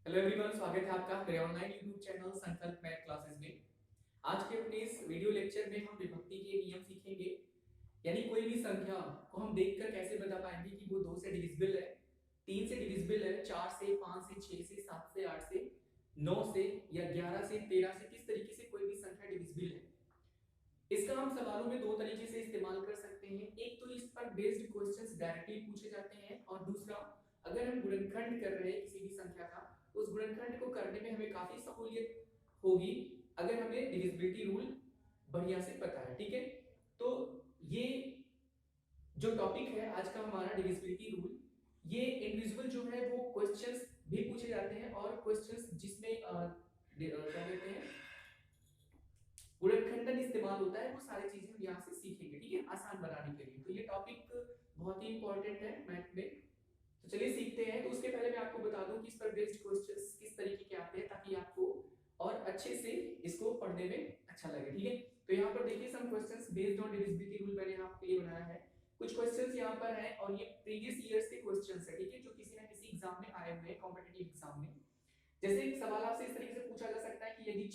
Hello everyone, स्वागत है आपका मेरे ऑनलाइन यूट्यूब चैनल संकल्प मैथ क्लासेस में। आज के अपने इस वीडियो लेक्चर में हम विभक्ति के नियम सीखेंगे। यानी कोई भी संख्या को हम देखकर कैसे बता पाएंगे कि वो 2 से डिविजिबल है, 3 से डिविजिबल है, 4 से, 5 से, 6 से, 7 से, 8 से, 9 से या 11 से, 13 से, किस तरीके से कोई भी संख्या डिविजिबल है। इसका हम सवालों में दो तरीके से इस्तेमाल कर सकते हैं। एक तो इस पर बेस्ड क्वेश्चंस डायरेक्टली पूछे जाते हैं, और दूसरा अगर हम गुणनखंड कर रहे हैं किसी भी संख्या का, उस गुणनखंड को करने में हमें काफी सहूलियत होगी अगर हमें डिविजिबिलिटी रूल बढ़िया से पता है। ठीक है, तो ये जो टॉपिक है आज का हमारा डिविजिबिलिटी रूल, ये इंडिविजुअल जो है वो क्वेश्चंस भी पूछे जाते हैं, और क्वेश्चंस जिसमें क्या कहते हैं गुणनखंडन इस्तेमाल होता है, वो सारी चीजें हम यहाँ से सीखेंगे। ठीक है, आसान बनाने के लिए। तो ये टॉपिक बहुत ही इंपॉर्टेंट है मैथ में। तो चलिए सीखते हैं। तो उसके पहले मैं आपको बता दूं कि इस पर बेस्ड क्वेश्चंस किस तरीके के आते हैं, ताकि आपको और अच्छे से इसको पढ़ने में अच्छा लगे। ठीक है, तो यहाँ पर देखिए some questions based on divisibility rule मैंने आपके लिए बनाया है। कुछ क्वेश्चंस यहाँ पर हैं, और ये प्रीवियस ईयर्स के क्वेश्चंस है। ठीक है, जो किसी ना किसी एग्जाम में आए हुए हैं, कॉम्पिटिटिव एग्जाम में। जैसे एक सवाल आपसे इस तरीके से पूछा जा सकता है कि यदि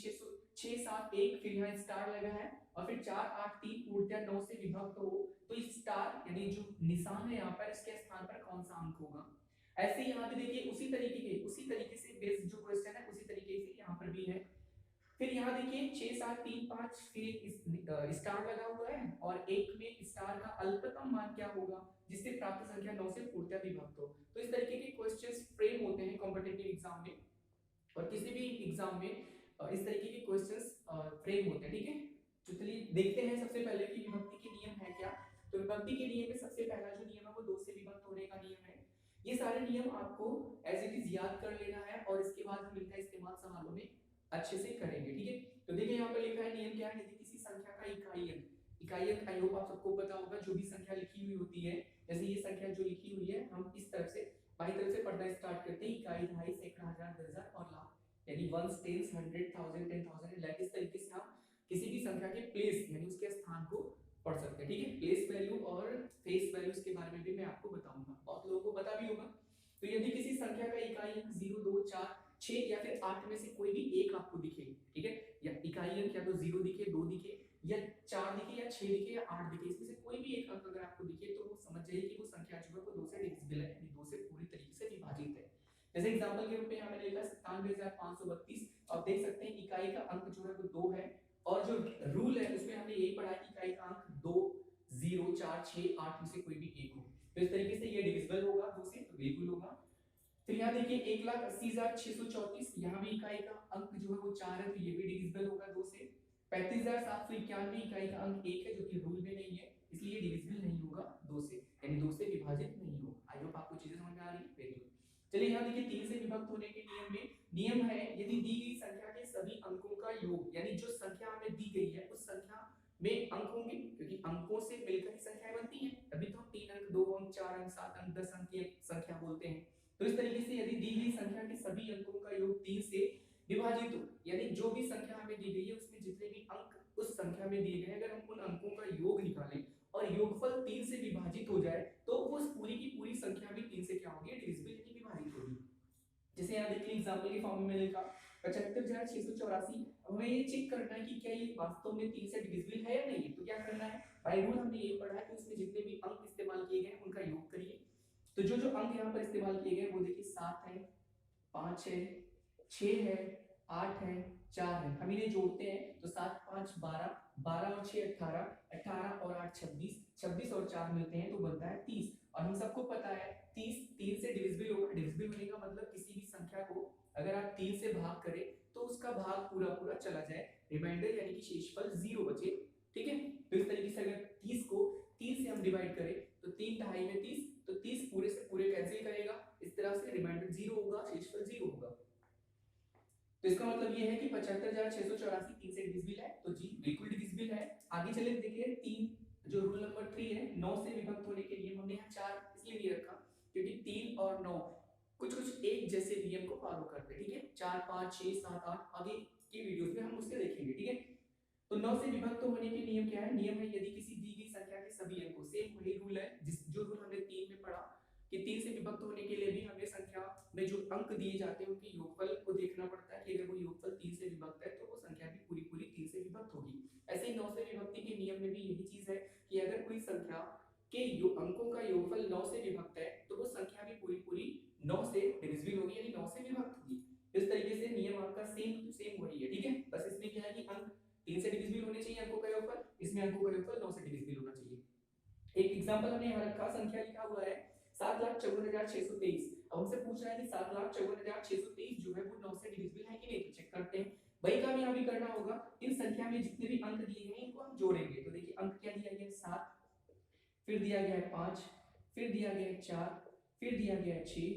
6 7 1 फिर यहाँ स्टार लगा है, और फिर 4 8 3 पूर्णतः 9 से विभक्त हो, तो इस स्टार यानी जो निशान है यहाँ पर, इसके स्थान पर कौन सा अंक होगा। ऐसे ही यहाँ पे देखिए उसी तरीके से बेस्ड जो क्वेश्चन है उसी तरीके से यहाँ पर भी है। फिर यहाँ देखिए 6 7 3 5 फिर स्टार लगा हुआ है, और एक में स्टार का अल्पतम मान क्या होगा जिससे प्राप्त संख्या 9 से पूर्णतः विभक्त हो। तो इस तरीके के क्वेश्चंस फ्रेम होते हैं कॉम्पिटिटिव एग्जाम में, और किसी भी एग्जाम में इस तरीके के क्वेश्चंस फ्रेम होते हैं। ठीक है, तो चलिए देखते हैं सबसे पहले कि विभक्ति के नियम है क्या। तो विभक्ति के नियम में सबसे पहला जो नियम है वो 2 से विभक्त होने का नियम है। ये सारे नियम आपको एज इट इज याद कर लेना है, और इसके बाद हम इनका इस्तेमाल सवालों में अच्छे से करेंगे। ठीक है, तो देखिए यहाँ पर लिखा है नियम क्या है। यदि किसी संख्या का इकाई अंक आई होप आप सबको पता होगा, जो भी संख्या लिखी हुई होती है, जैसे ये संख्या जो लिखी हुई है, हम इस तरफ से बाई तरफ से पढ़ना स्टार्ट करते हैं। इकाई, दहाई, सैकड़ा, हजार, दर्जन और लाख, यानी ones, tens, hundred, thousand, 10,000 lakh. इस तरीके से हम किसी भी संख्या के प्लेस यानी उसके स्थान को पढ़ सकते हैं। ठीक है, प्लेस वैल्यू और फेस वैल्यूज के बारे में भी मैं आपको बताऊंगा, बहुत लोगों को पता भी होगा। तो यदि किसी संख्या का इकाई अंक 0 2 4 6 या फिर 8 में से कोई भी एक आपको दिखे, ठीक है, या इकाई अंक या तो 0 दिखे, 2 दिखे, या 4 दिखे, या 6 दिखे, या 8 दिखे, इसमें से कोई भी एक अंक अगर आपको दिखे, तो वो समझ जाइए कि वो संख्या जो है वो 2 से डिविजिबल है, यानी 2 से पूरी तरीके से विभाजित है। जैसे एग्जांपल के रूप में यहाँ मैंने लिखा 97,532। आप देख सकते हैं इकाई का अंक जो है वो 2 है, और जो रूल है उसमें हमने यही पढ़ा है कि इकाई का अंक 2 0 4 6 8 में से कोई भी एक हो। तो इस तरीके से ये डिविजिबल होगा 2 से, तो बिल्कुल होगा। फिर यहाँ देखिए 1,80,634, यहाँ भी इकाई का अंक जो है वो 4 है, तो ये भी डिविजिबल होगा 2 से। 35,791, इकाई का अंक 1 है, जो कि रूल में नहीं है, इसलिए डिविजिबल नहीं होगा 2 से, यानी 2 से विभाजित नहीं होगा। आई होप आपको चीजें समझ में आ रही है। Very good. चलिए यहाँ देखिए 3 से विभक्त होने के नियम में नियम है, यदि दी गई संख्या के सभी अंकों का योग, यानी जो संख्या हमें दी गई है उस संख्या में अंक होंगे, क्योंकि अंकों से मिलकर ही संख्याएं बनती हैं, तभी तो हम 3 अंक, 2 अंक, 4 अंक, 7 अंक, 10 अंक की संख्या बोलते हैं। तो इस तरीके से यदि दी गई संख्या के सभी अंकों का योग 3 से विभाजित हो, यानी जो भी संख्या हमें दी गई है उसमें जितने भी अंक उस संख्या में दिए गए, अगर हम उन अंकों का योग निकालें और योगफल 3 से विभाजित हो जाए, तो उस पूरी की पूरी संख्या भी 3 से क्या होगी, डिविजिबल यानी विभाजित होगी। जैसे यहाँ देखिए एग्जांपल के फॉर्म में लिखा 75,684। अब हमें ये चेक करना है कि क्या ये वास्तव में 3 से डिविजिबल है या नहीं। तो क्या करना है, बाय रूल हमने ये पढ़ा है कि उसमें जितने भी अंक इस्तेमाल किए गए उनका योग करिए। तो जो जो अंक यहाँ पर इस्तेमाल किए गए वो देखिए 7 है, 5 है, 6 है, 8 है, 4 है। हम इन्हें जोड़ते हैं तो 7 5 12, 12 और 6 18, 18 और 8 26, 26 और 4 मिलते हैं तो बनता है 30। और हम सबको पता है 30 3 से डिविजिबल होगा। डिविजिबल होने का मतलब किसी भी संख्या को अगर आप 3 से भाग करें तो उसका भाग पूरा पूरा चला जाए, रिमाइंडर यानी कि शेषफल 0 बचे। ठीक है, तो इस तरीके से अगर 30 को 3 से हम डिवाइड करें तो 3 ढाई में 30, तो 30 पूरे से पूरे कैंसिल करेगा, इस तरह से रिमाइंडर 0 होगा, शेषफल 0 होगा। तो इसका मतलब ये है कि 75,684 3 से डिविजिबल है, तो जी बिल्कुल डिविजिबल है। आगे चले देखिए 3 जो रूल नंबर 3 है, 9 से विभक्त होने के लिए हमने यहाँ 4 इसलिए नहीं रखा क्योंकि 3 और 9 कुछ कुछ एक जैसे नियम को फॉलो करते हैं। ठीक है, 4 5 6 7 8 आगे की वीडियोस में हम उसके देखेंगे। ठीक है, तो 9 से विभक्त होने के नियम क्या है। नियम है यदि किसी दी गई संख्या के सभी अंकों, सेम वही रूल है जिस जो रूल हमने 3 में पढ़ा कि 3 से विभक्त होने के लिए भी हमें संख्या में जो अंक दिए जाते हैं उनके योगफल को देखना पड़ता है कि अगर वो योगफल 3 से विभक्त है तो वो संख्या भी पूरी पूरी 3 से विभक्त होगी। ऐसे ही 9 से विभक्ति के नियम में भी यही चीज है कि अगर कोई संख्या के अंकों का योगफल 9 से विभक्त है तो वो संख्या भी पूरी पूरी 9 से डिविजिबल होगी, यानी 9 से विभक्त होगी। इस तरीके से नियम आपका सेम टू सेम वही है, ठीक है। बस इसमें क्या है कि अंक 3 से डिविजिबल होने चाहिए अंकों का योगफल, इसमें अंकों का योगफल 9 से डिविजिबल होना चाहिए। एक एग्जांपल हमने यहाँ रखा, संख्या लिखा हुआ है 7,54,623। अब हमसे पूछ रहा है कि 7,54,623 जो है वो 9 से डिविजिबल है कि नहीं, तो चेक करते हैं। वही काम यहाँ भी करना होगा, इन संख्या में जितने भी अंक दिए हैं इनको हम जोड़ेंगे। तो देखिए अंक क्या दिया गया है 7, फिर दिया गया है 5, फिर दिया गया है 4, फिर दिया गया है 6,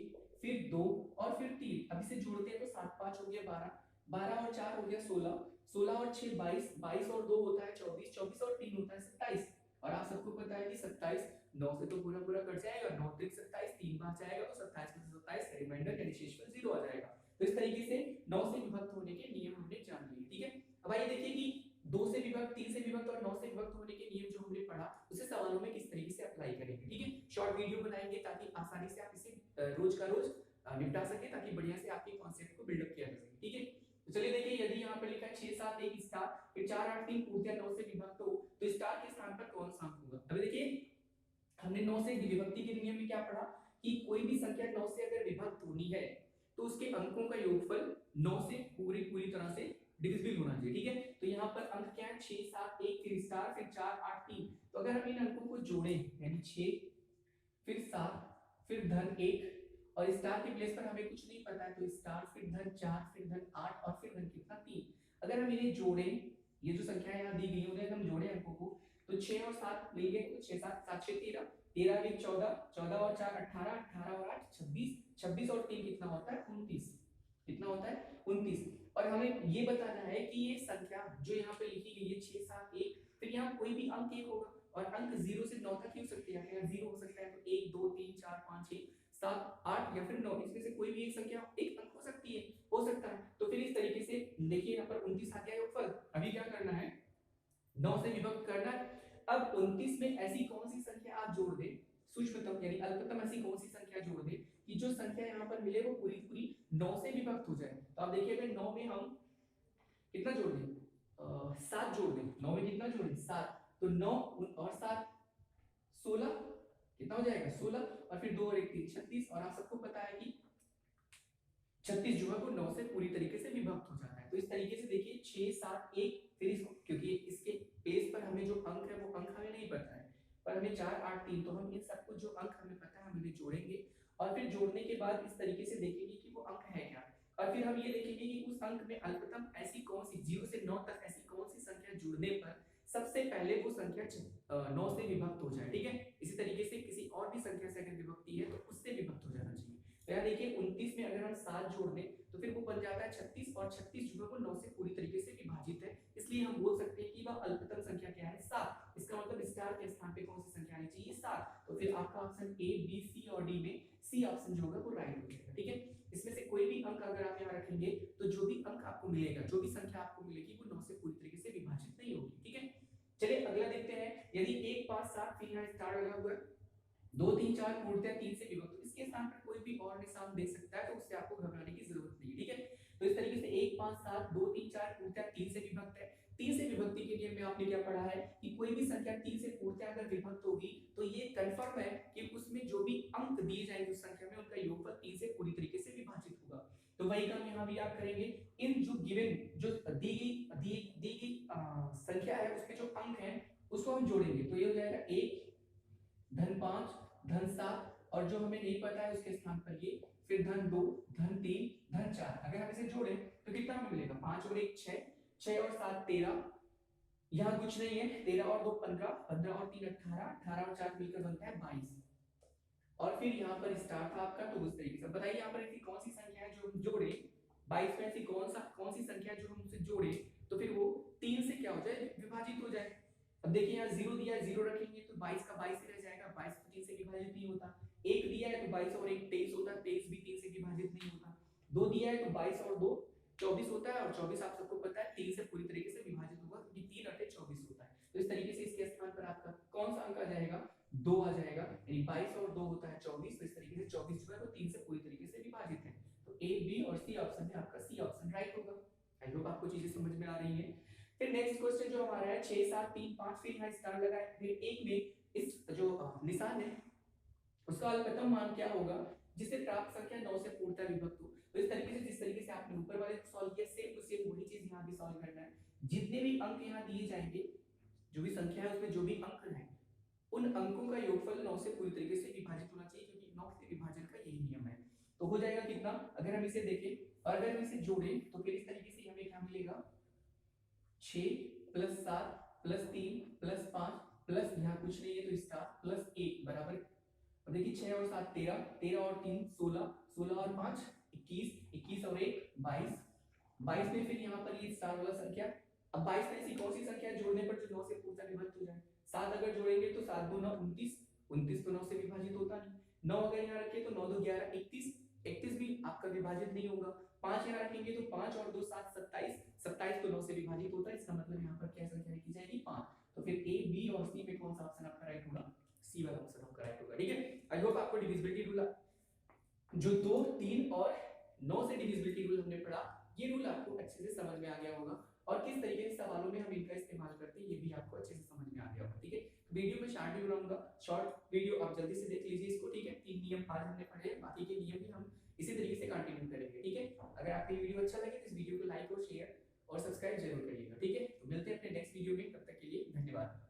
फिर 2 और फिर 3। अब इसे जोड़ते हैं तो 7 5 हो गया 12, 12 और 4 हो गया 16, 16 और 6 22, 22 और 2 होता है 24, 24 और 3 होता है 27। और आप सबको पता है कि 27 9 से तो पूरा पूरा कट जाएगा, 9 3 27, 3 बार जाएगा तो 27 में से 27 का रिमाइंडर यानी शेषफल 0 आ जाएगा। तो इस तरीके से 9 से विभक्त होने के नियम हमने जान लिए, ठीक है। अब आइए देखिए कि 2 से विभक्त, 3 से विभक्त और 9 से विभक्त होने के नियम जो हमने पढ़ा उसे सवालों में किस तरीके से अप्लाई करेंगे, ठीक है। शॉर्ट वीडियो बनाएंगे ताकि आसानी से आप इसे रोज का रोज निपटा सके, ताकि बढ़िया से आपके कॉन्सेप्ट को बिल्डअप किया जा सके, ठीक है। तो चलिए देखिए, यदि यहाँ पर लिखा है 6 7 1 स्टार, फिर 4 8 3 पूर्तियां 9 से विभक्त हो तो स्टार के स्थान पर कौन सा अंक होगा। अभी देखिए हमने 9 से विभक्ति के नियम में क्या पढ़ा कि कोई भी संख्या 9 से अगर विभक्त होनी है तो उसके अंकों का योगफल 9 से पूरी पूरी तरह से डिविजिबल होना चाहिए, ठीक है। तो यहाँ पर अंक क्या है 6 7 1 फिर स्टार फिर 4 8 3। तो अगर हम इन अंकों को जोड़ें यानी 6 फिर 7 फिर धन 1 और स्टार के प्लेस पर हमें कुछ नहीं पता है तो स्टार फिर धन 4 फिर धन 8 और फिर धन कितना 3। अगर हम इन्हें जोड़ें, ये जो संख्या यहाँ दी गई उन्हें हम जोड़ें अंकों को तो 6 और 7 मिल गए, तो 6 7 7 6 13, 13 भी 14, 14 और 4 18, 18 और 8 26, 26 और 3 कितना होता है 29, कितना होता है 29। और हमें ये बताना है कि ये संख्या जो यहाँ पे लिखी गई है 6 7 1, फिर यहाँ कोई भी अंक 1 होगा और अंक 0 से 9 तक ही हो सकते हैं, अगर 0 हो सकता है तो 1 2 3 4 5 6 7 8 या फिर 9, इसमें से कोई भी एक संख्या एक अंक हो सकती है, हो सकता है। तो फिर इस तरीके से देखिए यहाँ पर 29 आ गया योगफल। अभी क्या करना है 9 से विभक्त करना है। अब 29 में ऐसी कौन सी संख्या आप जोड़ दें, सूक्ष्मतम यानी अल्पतम ऐसी कौन सी संख्या जोड़ दें कि जो संख्या यहाँ पर मिले वो पूरी पूरी 9 से विभक्त हो जाए। तो आप देखिए अगर 9 में हम कितना जोड़ दें 7 जोड़ दें, 9 में कितना जोड़ें 7, तो 9 और 7 16, कितना हो जाएगा 16 और फिर 2 और 1 3 36। और आप सबको पता है कि 36 जो है वो 9 से पूरी तरीके से विभक्त हो जाता है। तो इस तरीके से देखिए 6 7 1 फिर इसको, क्योंकि इसके पेज पर हमें जो अंक है वो अंक हमें नहीं पता है, पर हमें 4 8 3, तो हम इन सबको जो अंक हमें पता है हम इन्हें जोड़ेंगे और फिर जोड़ने के बाद इस तरीके से देखेंगे कि वो अंक है क्या, और फिर हम ये देखेंगे कि उस अंक में अल्पतम ऐसी कौन सी 0 से 9 तक ऐसी कौन सी संख्या जुड़ने पर सबसे पहले वो संख्या 9 से विभक्त हो जाए, ठीक है। इसी तरीके से किसी और भी संख्या से अगर विभक्ति है तो उससे विभक्त हो जाना चाहिए। तो यहाँ देखिए 29 में अगर हम 7 जोड़ दें तो फिर वो बन जाता है 36 और 36 जो है वो 9 से पूरी तरीके से विभाजित है, इसलिए हम बोल सकते हैं कि वह अल्पतम संख्या क्या है 7। इसका मतलब स्टार के स्थान पे कौन सी संख्या आनी चाहिए 7। तो फिर आपका ऑप्शन ए बी सी और डी में सी ऑप्शन जो होगा वो राइट हो जाएगा, ठीक है। इसमें से कोई भी अंक अगर आप यहाँ रखेंगे तो जो भी अंक आपको मिलेगा, जो भी संख्या आपको मिलेगी वो 9 से पूरी तरीके से विभाजित नहीं होगी, ठीक है। चलिए अगला देखते हैं, यदि 1 5 7 फिर यहाँ स्टार लगा हुआ है 2 3 4 पूर्णतः 3 से विभक्त, तो इसके स्थान पर कोई भी और निशान दे सकता है, तो उससे आपको घबराने की जरूरत नहीं है, ठीक है। तो इस तरीके से 1 5 7 2 3 4 पूर्णतः 3 से विभक्त है। 3 से विभक्ति के नियम में आपने क्या पढ़ा है कि कोई भी संख्या 3 से पूर्णतः अगर विभक्त होगी तो ये कंफर्म है कि उसमें जो भी अंक दिए जाएंगे उस संख्या में उनका योगफल 3 से पूरी तरीके से विभाजित होगा। तो वही काम यहाँ भी आप करेंगे, इन जो गिवन जो दी गई संख्या है उसके जो अंक हैं उसको हम जोड़ेंगे, तो ये हो जाएगा 1 धन 5 धन 7 और जो हमें नहीं पता है उसके स्थान पर ये, फिर धन 2 धन 3 धन 4। अगर हम इसे जोड़ें तो कितना हमें मिलेगा 5 और 1 6, 6 और 7 13, यहाँ कुछ नहीं है 13 और 2 15, 15 और 3 18, 18 और 4 मिलकर बनता है 22। और फिर यहाँ पर स्टार था आपका, तो उस तरीके से बताइए यहाँ पर ऐसी कौन सी संख्या है जो हम जोड़े 22 में, ऐसी कौन सी संख्या जो हम उसे जोड़े तो फिर वो 3 से क्या हो जाए विभाजित हो जाए। अब देखिए यहाँ 0 दिया है 0 रखेंगे तो 22 का 22 ही रह जाएगा, 22 तो 3 से विभाजित नहीं होता। 1 दिया है तो 22 और 1 23 होता, 23 भी 3 से विभाजित नहीं होता। 2 दिया है तो 22 और 2 24 होता है और 24 आप सबको पता है 3 से पूरी तरीके से विभाजित होगा क्योंकि 3 अटे 24 होता है। तो इस तरीके से इसके स्थान पर आपका कौन सा अंक आ जाएगा 2 आ जाएगा, यानी 22 और 2 होता है 24। तो इस तरीके से 24 जो है वो 3 से पूरी तरीके से विभाजित है। ए बी और सी ऑप्शन में आपका सी ऑप्शन राइट होगा। आई होप आपको चीजें समझ में आ रही हैं। फिर नेक्स्ट क्वेश्चन जो हमारा है 6 7 3 5, फिर यहाँ स्टार लगाए, फिर एक में इस जो निशान है उसका अलपतम मान क्या होगा जिससे प्राप्त संख्या 9 से पूर्णतः विभक्त हो। तो इस तरीके से जिस तरीके से आपने ऊपर वाले को सॉल्व किया सेम टू सेम वही चीज यहाँ भी सॉल्व करना है। जितने भी अंक यहाँ दिए जाएंगे, जो भी संख्या है उसमें जो भी अंक हैं, उन अंकों का योगफल 9 से पूरी तरीके से विभाजित होना चाहिए, क्योंकि 9 से विभाजन का यही नियम है। तो हो जाएगा कितना, अगर हम इसे देखें और अगर हम इसे जोड़ें तो फिर इस तरीके से हमें क्या मिलेगा, 6 + 7 + 3 + 5 प्लस यहाँ कुछ नहीं है तो स्टार प्लस 1 बराबर, अब देखिए 6 और 7 13, 13 और 3 16, 16 और 5 21, 21 और 1 22, 22 में फिर यहाँ पर ये स्टार वाला संख्या। अब 22 में ऐसी कौन सी संख्या जोड़ने पर जो 9 से पूर्णतः विभक्त हो जाए। 7 अगर जोड़ेंगे तो 7 2 9 29, 29 तो 9 से विभाजित होता नहीं। 9 अगर यहाँ रखे तो 9 2 11 31, 31 भी आपका विभाजित नहीं होगा। 5 यहाँ रखेंगे तो 5 और 2 7 27, 27 तो 9 से विभाजित होता है। इसका मतलब यहाँ पर क्या संख्या लिखी जाएगी 5। तो फिर ए बी और सी में कौन सा ऑप्शन आपका राइट होगा, सी वाला ऑप्शन आपका राइट होगा। ठीक है, आई होप आपको डिविजिबिलिटी रूल जो 2 3 और 9 से डिविजिबिलिटी रूल हमने पढ़ा, ये रूल आपको अच्छे से समझ में आ गया होगा और किस तरीके से सवालों में हम इनका इस्तेमाल करते हैं ये भी आपको अच्छे से समझ में आ गया होगा। ठीक है, वीडियो में शार्ट भी बनाऊंगा, शॉर्ट वीडियो आप जल्दी से देख लीजिए इसको। ठीक है, 3 नियम आज हमने पढ़े, बाकी के नियम भी हम इसी तरीके से कंटिन्यू करेंगे। ठीक है, अगर आपको ये वीडियो अच्छा लगे तो इस वीडियो को लाइक और शेयर और सब्सक्राइब जरूर करिएगा। ठीक है, तो मिलते हैं अपने नेक्स्ट वीडियो में, तब तक के लिए धन्यवाद।